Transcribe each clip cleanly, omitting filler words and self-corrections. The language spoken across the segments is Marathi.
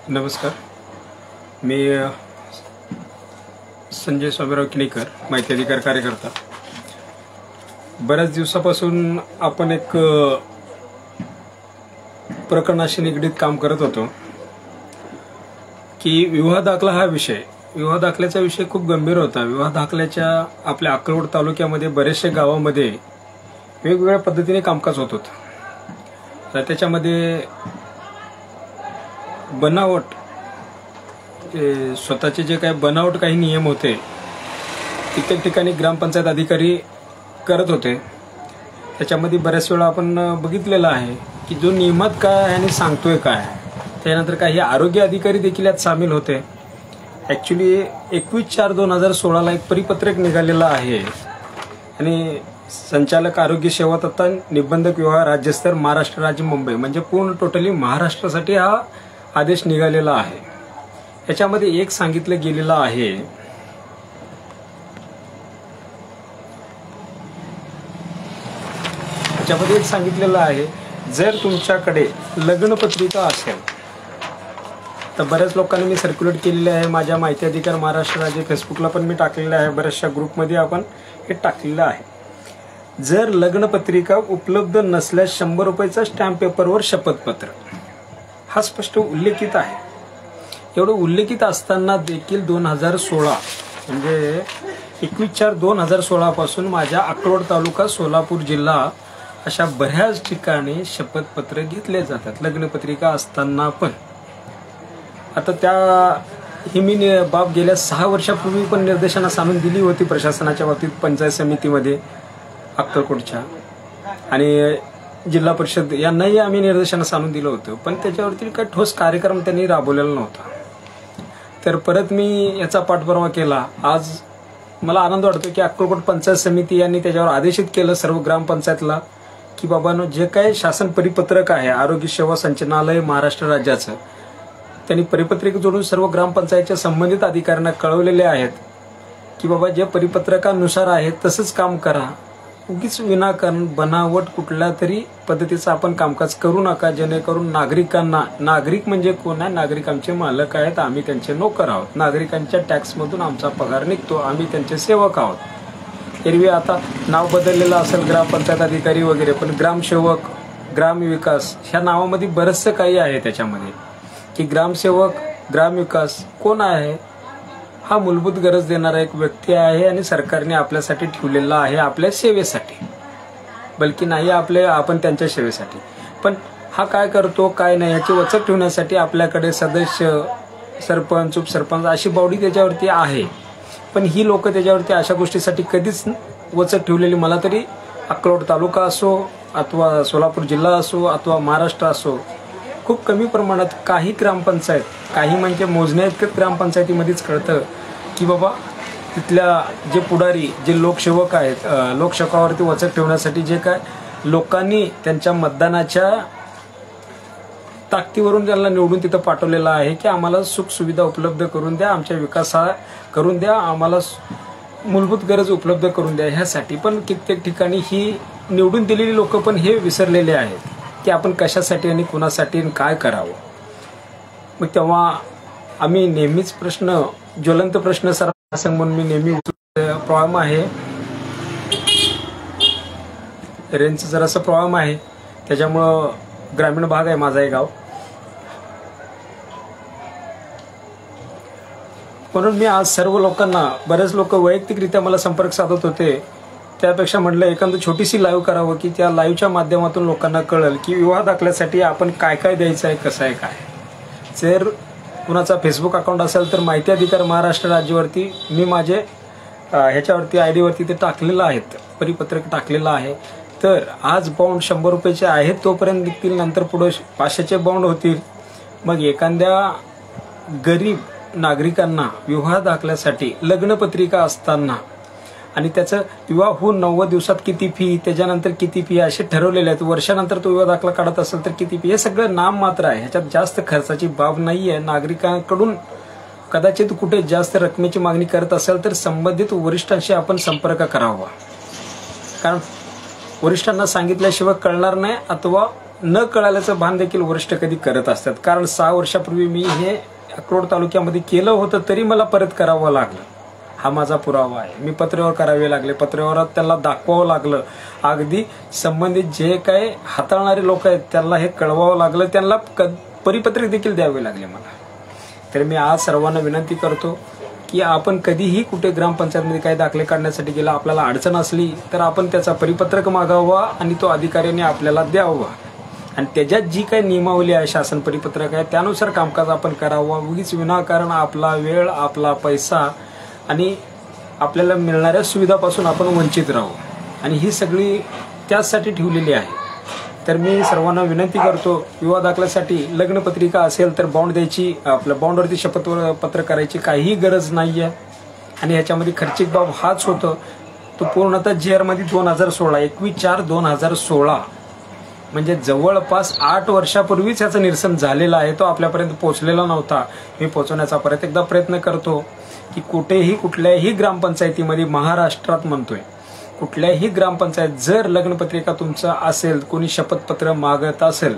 नमस्कार, मी संजय स्वामीराव किणीकर, माहिती अधिकार कार्यकर्ता। बऱ्याच दिवसापासून आपण एक प्रकरणाशी निगडीत काम करत होतो की विवाह दाखला हा विषय, विवाह दाखल्याचा विषय खूप गंभीर होता। विवाह दाखल्याच्या आपल्या अक्कलकोट तालुक्यामध्ये बरेचशे गावांमध्ये वेगवेगळ्या पद्धतीने कामकाज होत होतं। तर त्याच्यामध्ये बनावट स्वतःचे जे काही बनावट काही नियम होते कित्येक ठिकाणी ग्रामपंचायत अधिकारी करत होते। त्याच्यामध्ये बऱ्याच वेळा आपण बघितलेलं आहे की जो नियमात काय आहे आणि सांगतोय काय, त्यानंतर काही आरोग्य अधिकारी देखील यात सामील होते। ॲक्च्युली 21/4/2016 एक परिपत्रक निघालेलं आहे आणि संचालक आरोग्य सेवा तथा निबंधक विभाग राज्यस्तर महाराष्ट्र राज्य मुंबई म्हणजे पूर्ण टोटली महाराष्ट्रासाठी हा आदेश निघालेला आहे। याच्यामध्ये एक सांगितलं गेलेलं आहे जर तुमच्याकडे लग्नपत्रिका असेल तर बऱ्याच लोकांनी मी सर्क्युलेट केलेले आहे, माझ्या माहिती अधिकार महाराष्ट्र राज्य फेसबुकला पण मी टाकलेलं आहे, बऱ्याचशा ग्रुपमध्ये आपण हे टाकलेलं आहे। जर लग्नपत्रिका उपलब्ध नसल्यास 100 रुपयाचा स्टॅम्प पेपरवर शपथपत्र हा स्पष्ट उल्लेखित आहे। एवढं उल्लेखित असताना देखील 2016 म्हणजे 21/4/2016 पासून माझ्या अक्कलकोट तालुका सोलापूर जिल्हा अशा बऱ्याच ठिकाणी शपथपत्र घेतले जातात लग्नपत्रिका असताना पण। आता ही मी बाब गेल्या 6 वर्षापूर्वी पण निर्देशनास आणून दिली होती प्रशासनाच्या बाबतीत, पंचायत समितीमध्ये अक्कलकोटच्या आणि जिल्हा परिषद यांनाही आम्ही निर्देशनास आणून दिलं होतं, पण त्याच्यावरती काही ठोस कार्यक्रम त्यांनी राबवलेला नव्हता। तर परत मी याचा पाठपुरावा केला। आज मला आनंद वाटतो की अक्कलकोट पंचायत समिती यांनी त्याच्यावर आदेशित केलं सर्व ग्रामपंचायतला की बाबांनो, जे काही शासन परिपत्रक आहे आरोग्य सेवा संचालनालय महाराष्ट्र राज्याचं, त्यांनी परिपत्रक जोडून सर्व ग्रामपंचायतच्या संबंधित अधिकाऱ्यांना कळवलेले आहेत की बाबा जे परिपत्रकानुसार आहे तसंच काम करा, उगीच विनाकारण बनावट कुठल्या तरी पद्धतीचं आपण कामकाज करू नका, जेणेकरून नागरिक म्हणजे कोण आहे, नागरिक आमचे मालक आहेत, आम्ही त्यांचे नोकर आहोत, नागरिकांच्या टॅक्समधून आमचा पगार निघतो, आम्ही त्यांचे सेवक आहोत। एरवी आता नाव बदललेलं असेल ग्रामपंचायत अधिकारी वगैरे, पण ग्रामसेवक, ग्रामविकास ह्या नावामध्ये बरंचसं काही आहे त्याच्यामध्ये की ग्रामसेवक, ग्रामविकास कोण आहे, हा मूलभूत गरज देणारा एक व्यक्ती आहे आणि सरकारने आपल्यासाठी ठेवलेला आहे, आपल्या सेवेसाठी, बल्कि नाही आपण त्यांच्या सेवेसाठी। पण हा काय करतो काय नाही याची वचक ठेवण्यासाठी आपल्याकडे सदस्य, सरपंच, उपसरपंच अशी बॉडी त्याच्यावरती आहे, पण ही लोक त्याच्यावरती अशा गोष्टीसाठी कधीच वचक ठेवलेली मला तरी अक्कलकोट तालुका असो अथवा सोलापूर जिल्हा असो अथवा महाराष्ट्र असो खूप कमी प्रमाणात काही ग्रामपंचायत, काही म्हणजे मोजण्या इतकं ग्रामपंचायतीमध्येच कळतं की बाबा तिथल्या जे पुढारी, जे लोकसेवक आहेत, लोकसेवकावरती वचक ठेवण्यासाठी जे काय लोकांनी त्यांच्या मतदानाच्या ताकदीवरून त्यांना निवडून तिथं पाठवलेलं आहे की आम्हाला सुख सुविधा उपलब्ध करून द्या, आमच्या विकास करून द्या, आम्हाला मूलभूत गरज उपलब्ध करून द्या, ह्यासाठी पण कित्येक ठिकाणी ही निवडून दिलेली लोक पण हे विसरलेले आहेत की आपण कशासाठी आणि कुणासाठी आणि काय करावं। मग तेव्हा आम्ही नेहमीच ज्वलंत प्रश्न सरसंघ म्हणून मी नेहमी प्रॉब्लेम आहे, रेंजचा जरासा प्रॉब्लेम आहे, त्याच्यामुळं ग्रामीण भाग आहे माझा हे गाव, म्हणून मी आज सर्व लोकांना, बरेच लोक वैयक्तिकरित्या मला संपर्क साधत होते, त्यापेक्षा म्हटलं एखादं छोटीशी लाईव्ह करावं की त्या लाईव्हच्या माध्यमातून लोकांना कळेल की विवाह दाखल्यासाठी आपण काय काय द्यायचं आहे, कसं आहे काय। जर कुणाचा फेसबुक अकाउंट असेल तर माहिती अधिकार महाराष्ट्र राज्यावरती मी माझे ह्याच्यावरती ID वरती ते टाकलेलं आहेत, परिपत्रक टाकलेलं आहे। तर आज बाउंड 100 रुपयाचे आहेत तोपर्यंत निघतील, नंतर पुढे 500चे बाउंड होतील। मग एखाद्या गरीब नागरिकांना विवाह दाखल्यासाठी लग्नपत्रिका असताना आणि त्याचं विवाह होऊन 90 दिवसात किती फी, त्याच्यानंतर किती फी असे ठरवलेले आहेत, वर्षानंतर तो विवाह दाखला काढत असेल तर किती फी, हे सगळं नाम मात्र आहे, ह्याच्यात जास्त खर्चाची बाब नाही आहे। नागरिकांकडून कदाचित कुठे जास्त रकमेची मागणी करत असेल तर संबंधित वरिष्ठांशी आपण संपर्क करावा, कारण वरिष्ठांना सांगितल्याशिवाय कळणार नाही अथवा न कळाल्याचं भान देखील वरिष्ठ कधी करत असतात. कारण 6 वर्षापूर्वी मी हे अक्रोड तालुक्यामध्ये केलं होतं तरी मला परत करावं लागलं. हा माझा पुरावा आहे. मी पत्र्यावर करावे लागले, पत्र्यावर त्याला दाखवावं लागलं. अगदी संबंधित जे काही हाताळणारे लोक आहेत त्यांना हे कळवावं लागलं, त्यांना परिपत्रक देखील द्यावे लागले मला. तर मी आज सर्वांना विनंती करतो की आपण कधीही कुठे ग्रामपंचायतमध्ये काही दाखले काढण्यासाठी गेला, आपल्याला अडचण असली तर आपण त्याचा परिपत्रक मागावा आणि तो अधिकाऱ्याने आपल्याला द्यावा. आणि त्याच्यात जी काही नियमावली आहे, शासन परिपत्रक आहे, त्यानुसार कामकाज आपण करावं. उगीच विनाकारण आपला वेळ, आपला पैसा आणि आपल्याला मिळणाऱ्या सुविधापासून आपण वंचित राहू. आणि ही सगळी त्याचसाठी ठेवलेली आहे. तर मी सर्वांना विनंती करतो, विवाह दाखल्यासाठी लग्नपत्रिका असेल तर बॉन्ड द्यायची, आपल्या बॉन्डवरती शपथपत्र करायची काहीही गरज नाही आहे. आणि ह्याच्यामध्ये खर्चिक बाब हाच होतो तो पूर्णतः JR मध्ये 2016 21/4/2016 म्हणजे जवळपास 8 वर्षापूर्वीच याचं निरसन झालेलं आहे. तो आपल्यापर्यंत पोहोचलेला नव्हता. मी पोहोचवण्याचा परत एकदा प्रयत्न करतो की कुठेही कुठल्याही ग्रामपंचायतीमध्ये महाराष्ट्रात म्हणतोय, कुठल्याही ग्रामपंचायत जर लग्नपत्रिका तुमचं असेल, कोणी शपथपत्र मागत असेल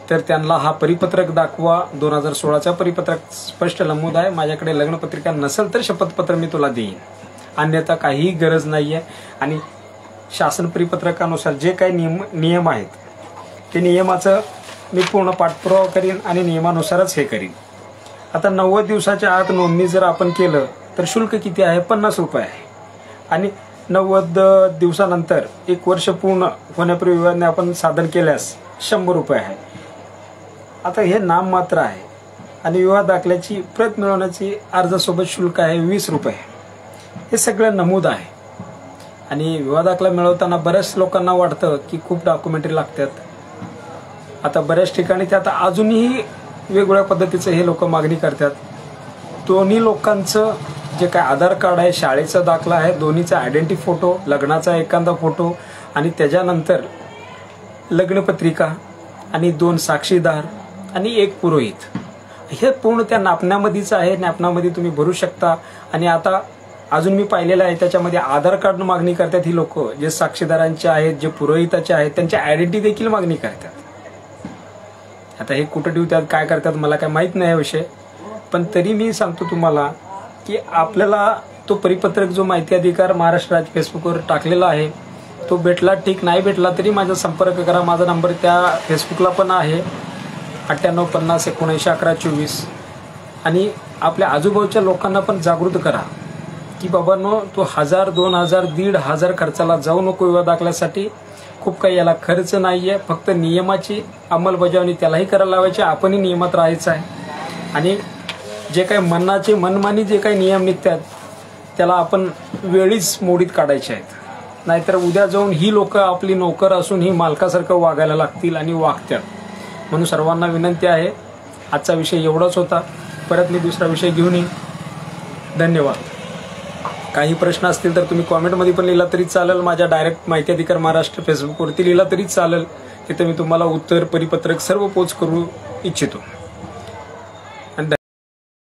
तर त्यांना हा परिपत्रक दाखवा. 2016चा परिपत्रक स्पष्ट नमूद आहे. माझ्याकडे लग्नपत्रिका नसेल तर शपथपत्र मी तुला देईन, अन्यथा काहीही गरज नाही आहे. आणि शासन परिपत्रकानुसार जे काही नियम आहेत ते नियमाचं मी पूर्ण पाठपुरावा करीन आणि नियमानुसारच हे करीन. आता 90 दिवसाच्या आत नोंदणी जर आपण केलं तर शुल्क किती आहे? 50 रुपये आहे. आणि 90 दिवसानंतर 1 वर्ष पूर्ण होण्यापूर्वी विवाहाने आपण साधन केल्यास 100 रुपये आहे. आता हे नाममात्र आहे. आणि विवाह दाखल्याची प्रत मिळवण्याची अर्जासोबत शुल्क आहे 20 रुपये. हे सगळं नमूद आहे. आणि विवाह दाखला मिळवताना बऱ्याच लोकांना वाटतं की खूप डॉक्युमेंटरी लागतात. आता बऱ्याच ठिकाणी त्यात अजूनही वेगवेगळ्या पद्धतीचं हे लोक मागणी करतात. दोन्ही लोकांचं जे काय आधार कार्ड आहे, शाळेचा दाखला आहे, दोन्हीचा आयडेंटिटी फोटो, लग्नाचा एखादा फोटो आणि त्याच्यानंतर लग्नपत्रिका आणि 2 साक्षीदार आणि 1 पुरोहित, हे पूर्ण त्या नापण्यामध्येच आहे. नापण्यामध्ये तुम्ही भरू शकता. आणि आता अजून मी पाहिलेलं आहे त्याच्यामध्ये आधार कार्ड मागणी करतात ही लोक, जे साक्षीदारांचे आहेत, जे पुरोहिताचे आहेत, त्यांची आयडेंटिटी देखील मागणी करतात. आता हे कुठं ठेवतात, काय करतात मला काय माहीत नाही विषय. पण तरी मी सांगतो तुम्हाला की आपल्याला तो परिपत्रक जो माहिती अधिकार महाराष्ट्र राज्य फेसबुकवर टाकलेला आहे तो भेटला, ठीक. नाही भेटला तरी माझा संपर्क करा. माझा नंबर त्या फेसबुकला पण आहे 9850191124. आणि आपल्या आजूबाजूच्या लोकांना पण जागृत करा की बाबांनो, तो 1000, 2000, 1500 खर्चाला जाऊ नको विवाह दाखल्यासाठी. खूप काही याला खर्च नाही आहे. फक्त नियमाची अंमलबजावणी त्यालाही करायला लावायची, आपणही नियमात राहायचं आहे. आणि जे काही मनमानी जे काही नियम निघतात त्याला आपण वेळीच मोडीत काढायचे आहेत. नाहीतर उद्या जाऊन ही लोक आपली नोकर असून ही मालकासारखं वागायला लागतील आणि वागतात. म्हणून सर्वांना विनंती आहे. आजचा विषय एवढाच होता. परत मी दुसरा विषय घेऊन येईन. धन्यवाद. काही प्रश्न असतील तर तुम्ही कॉमेंटमध्ये पण लिहिला तरी चालेल. माझ्या डायरेक्ट माहिती अधिकार महाराष्ट्र फेसबुकवरती लिहिला तरी चालेल. तिथे मी तुम्हाला उत्तर, परिपत्रक सर्व पोच करू इच्छितो.